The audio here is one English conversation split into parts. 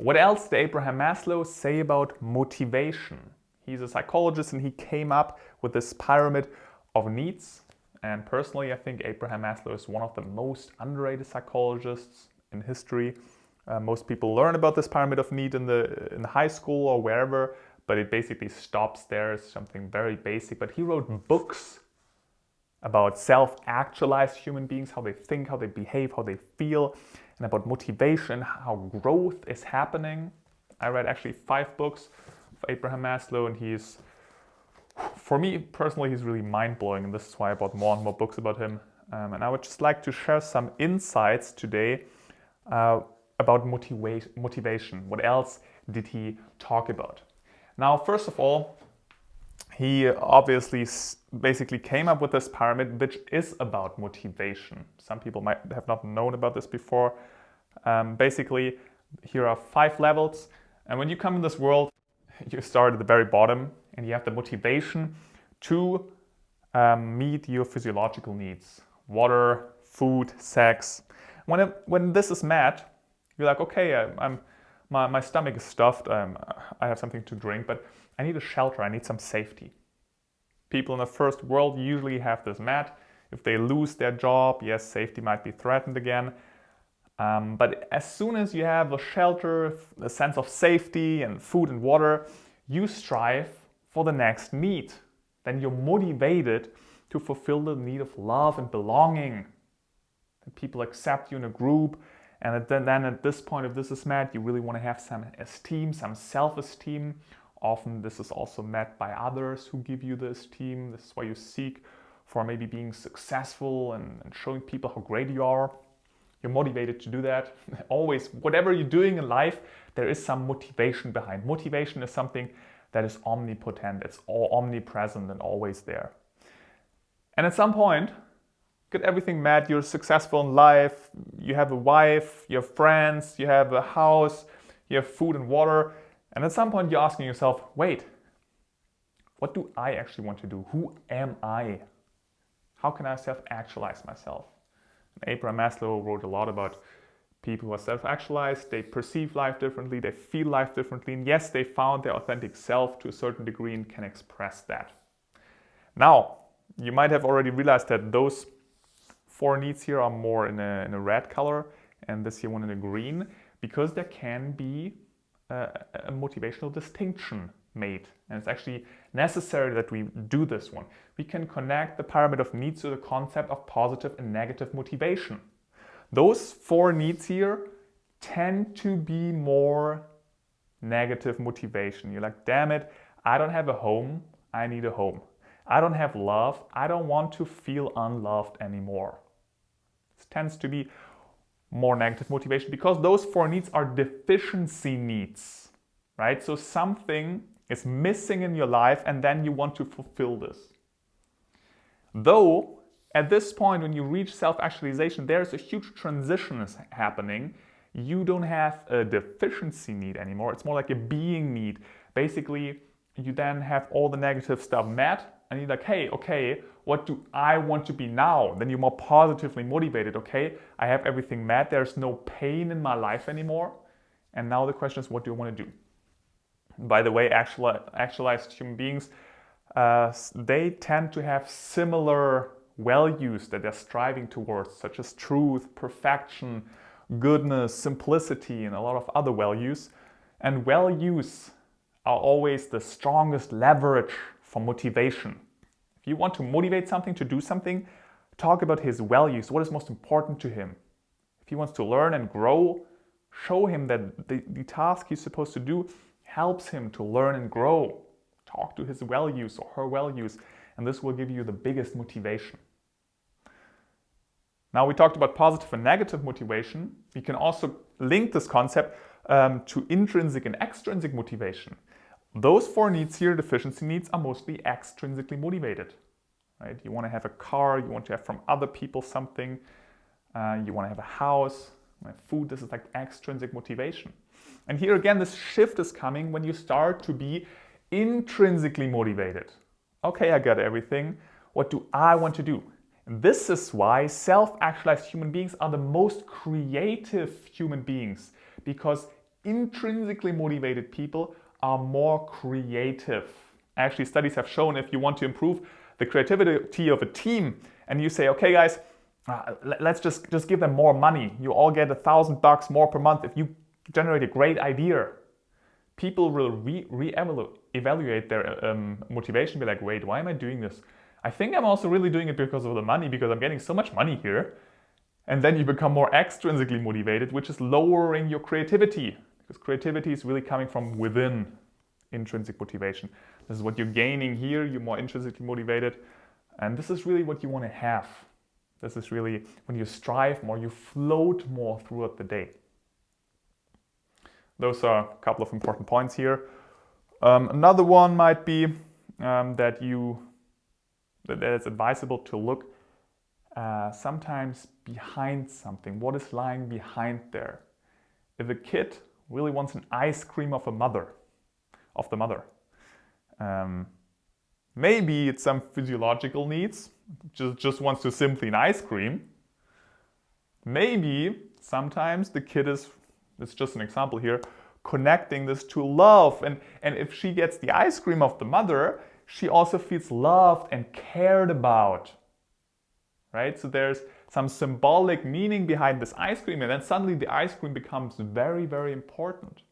What else did Abraham Maslow say about motivation? He's a psychologist and he came up with this pyramid of needs. And personally, I think Abraham Maslow is one of the most underrated psychologists in history. Most people learn about this pyramid of need in the high school or wherever, but it basically stops there. It's something very basic. But he wrote books about self-actualized human beings, how they think, how they behave, how they feel, and about motivation, how growth is happening. I read actually 5 books of Abraham Maslow, and he's, for me personally, he's really mind-blowing, and this is why I bought more and more books about him. And I would just like to share some insights today about motivation. What else did he talk about? Now, first of all, he obviously basically came up with this pyramid, which is about motivation. Some people might have not known about this before. Basically, here are 5 levels. And when you come in this world, you start at the very bottom and you have the motivation to meet your physiological needs. Water, food, sex. When this is met, you're like, okay, my stomach is stuffed, I have something to drink, but I need a shelter, I need some safety. People in the first world usually have this met. If they lose their job, yes, safety might be threatened again. But as soon as you have a shelter, a sense of safety and food and water, you strive for the next need. Then you're motivated to fulfill the need of love and belonging. That people accept you in a group, and then at this point, if this is met, you really want to have some esteem, some self-esteem. Often this is also met by others who give you the esteem. This is why you seek for maybe being successful and showing people how great you are. You're motivated to do that. Always, whatever you're doing in life, there is some motivation behind. Motivation is something that is omnipotent. It's all omnipresent and always there. And at some point, get everything met, you're successful in life, you have a wife, you have friends, you have a house, you have food and water. And at some point you're asking yourself, wait, what do I actually want to do? Who am I? How can I self-actualize myself? And Abraham Maslow wrote a lot about people who are self-actualized. They perceive life differently, they feel life differently, and yes, they found their authentic self to a certain degree and can express that. Now, you might have already realized that those 4 needs here are more in a red color and this here one in a green, because there can be a motivational distinction made. And it's actually necessary that we do this one. We can connect the pyramid of needs to the concept of positive and negative motivation. Those 4 needs here tend to be more negative motivation. You're like, damn it, I don't have a home, I need a home. I don't have love, I don't want to feel unloved anymore. This tends to be more negative motivation because those 4 needs are deficiency needs, right? So something is missing in your life and then you want to fulfill this. Though at this point when you reach self-actualization, there's a huge transition is happening. You don't have a deficiency need anymore. It's more like a being need. Basically, you then have all the negative stuff met and you're like, hey, okay, what do I want to be now? Then you're more positively motivated. Okay, I have everything met. There's no pain in my life anymore. And now the question is, what do you want to do? By the way, actualized human beings, they tend to have similar values that they're striving towards, such as truth, perfection, goodness, simplicity, and a lot of other values. And values are always the strongest leverage for motivation. If you want to motivate something, to do something, talk about his values. What is most important to him? If he wants to learn and grow, show him that the task he's supposed to do helps him to learn and grow. Talk to his values or her values, and this will give you the biggest motivation. Now we talked about positive and negative motivation. We can also link this concept to intrinsic and extrinsic motivation. Those 4 needs here, deficiency needs, are mostly extrinsically motivated. Right? You want to have a car, you want to have from other people something, you want to have a house, food. This is like extrinsic motivation. And here again, this shift is coming when you start to be intrinsically motivated. Okay, I got everything. What do I want to do? And this is why self-actualized human beings are the most creative human beings, because Intrinsically motivated people are more creative. Actually, studies have shown if you want to improve the creativity of a team and you say, okay guys, let's just give them more money. You all get $1,000 more per month if you generate a great idea. People will evaluate their motivation, be like, wait, why am I doing this? I think I'm also really doing it because of the money, because I'm getting so much money here. And then you become more extrinsically motivated, which is lowering your creativity, because creativity is really coming from within intrinsic motivation. This is what you're gaining here, you're more intrinsically motivated, and this is really what you want to have. This is really when you strive more, you float more throughout the day. Those are a couple of important points here. Another one might be that it's advisable to look sometimes behind something. What is lying behind there? If a kid really wants an ice cream of the mother, maybe it's some physiological needs, just wants to simply an ice cream. Maybe sometimes the kid it's just an example here, connecting this to love. And if she gets the ice cream of the mother, she also feels loved and cared about. Right? So there's some symbolic meaning behind this ice cream, and then suddenly the ice cream becomes very, very important.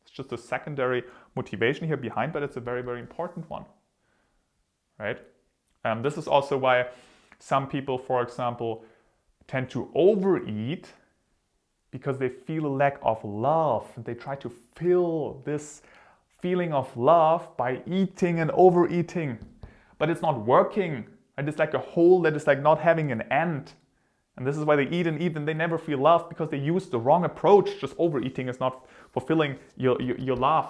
It's just a secondary motivation here behind, but it's a very, very important one. Right? This is also why some people, for example, tend to overeat, because they feel a lack of love. They try to fill this feeling of love by eating and overeating, but it's not working. Right? It's like a hole that is like not having an end. And this is why they eat and eat and they never feel loved, because they use the wrong approach. Just overeating is not fulfilling your love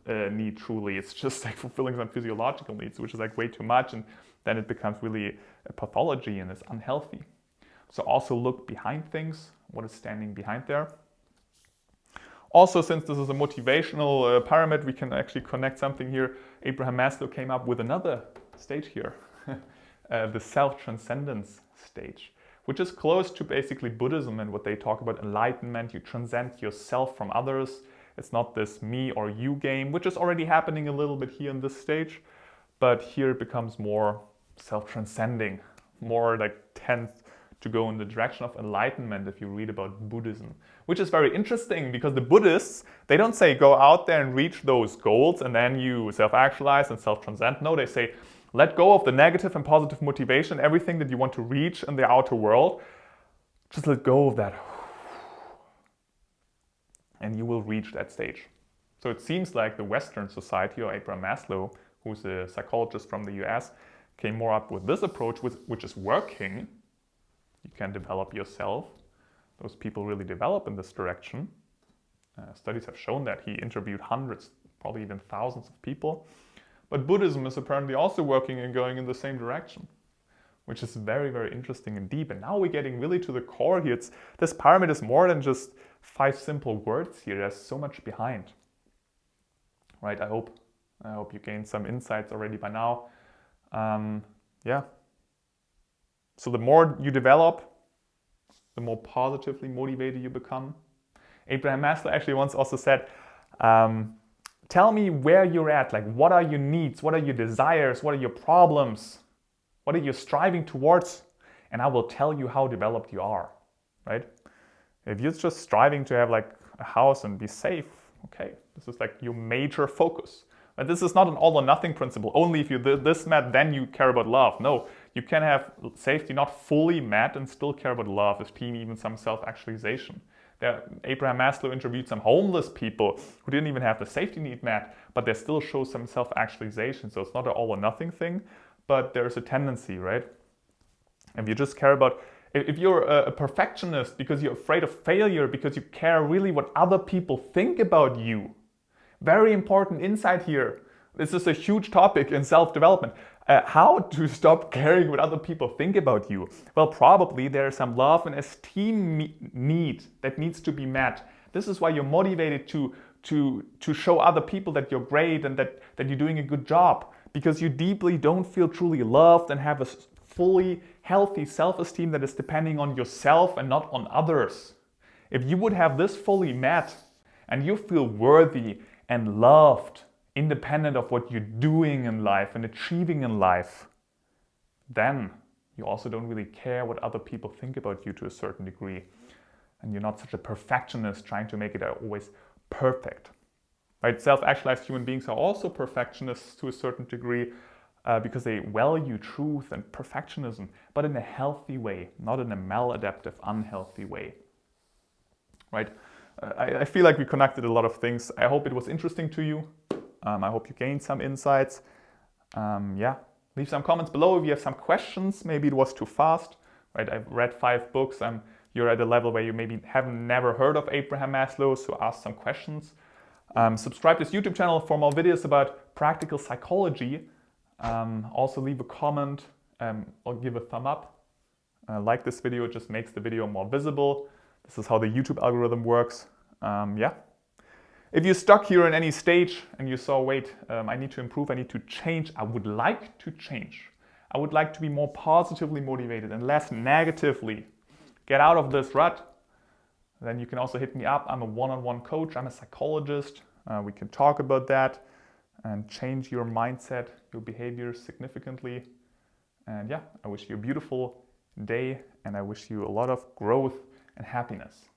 need truly. It's just like fulfilling some physiological needs, which is like way too much, and then it becomes really a pathology and it's unhealthy. So also look behind things, what is standing behind there. Also, since this is a motivational pyramid, we can actually connect something here. Abraham Maslow came up with another stage here, the self-transcendence stage, which is close to basically Buddhism and what they talk about enlightenment. You transcend yourself from others. It's not this me or you game, which is already happening a little bit here in this stage, but here it becomes more self-transcending, more like tends to go in the direction of enlightenment if you read about Buddhism, which is very interesting, because the Buddhists, they don't say go out there and reach those goals and then you self-actualize and self-transcend. No, they say let go of the negative and positive motivation, everything that you want to reach in the outer world, just let go of that. And you will reach that stage. So it seems like the Western society, or Abraham Maslow, who's a psychologist from the US, came more up with this approach, which is working. You can develop yourself. Those people really develop in this direction. Studies have shown that. He interviewed hundreds, probably even thousands of people. But Buddhism is apparently also working and going in the same direction, which is very, very interesting and deep. And now we're getting really to the core here. This pyramid is more than just 5 simple words here. There's so much behind. Right? I hope you gained some insights already by now. Yeah. So the more you develop, the more positively motivated you become. Abraham Maslow actually once also said, tell me where you're at, like what are your needs, what are your desires, what are your problems, what are you striving towards, and I will tell you how developed you are, right? If you're just striving to have like a house and be safe, okay, this is like your major focus. But this is not an all or nothing principle. Only if you this met, then you care about love. No, you can have safety not fully met and still care about love, esteem, even some self-actualization. Abraham Maslow interviewed some homeless people who didn't even have the safety need met, but they still show some self-actualization. So it's not an all or nothing thing, but there's a tendency, right? If you just care about, if you're a perfectionist because you're afraid of failure, because you care really what other people think about you, very important insight here. This is a huge topic in self-development. How to stop caring what other people think about you? Well, probably there's some love and esteem need that needs to be met. This is why you're motivated to show other people that you're great and that you're doing a good job, because you deeply don't feel truly loved and have a fully healthy self-esteem that is depending on yourself and not on others. If you would have this fully met, and you feel worthy and loved, independent of what you're doing in life and achieving in life, then you also don't really care what other people think about you to a certain degree. And you're not such a perfectionist trying to make it always perfect. Right? Self-actualized human beings are also perfectionists to a certain degree because they value truth and perfectionism, but in a healthy way, not in a maladaptive, unhealthy way. Right? I feel like we connected a lot of things. I hope it was interesting to you. I hope you gained some insights. Yeah, leave some comments below if you have some questions. Maybe it was too fast. Right? I've read 5 books. You're at a level where you maybe never heard of Abraham Maslow, so ask some questions. Subscribe to this YouTube channel for more videos about practical psychology. Also leave a comment or give a thumb up. Like this video, it just makes the video more visible. This is how the YouTube algorithm works. Yeah. If you're stuck here in any stage and you saw, wait, I need to improve, I need to change, I would like to change. I would like to be more positively motivated and less negatively. Get out of this rut. Then you can also hit me up. I'm a one-on-one coach. I'm a psychologist. We can talk about that and change your mindset, your behavior significantly. And yeah, I wish you a beautiful day and I wish you a lot of growth and happiness.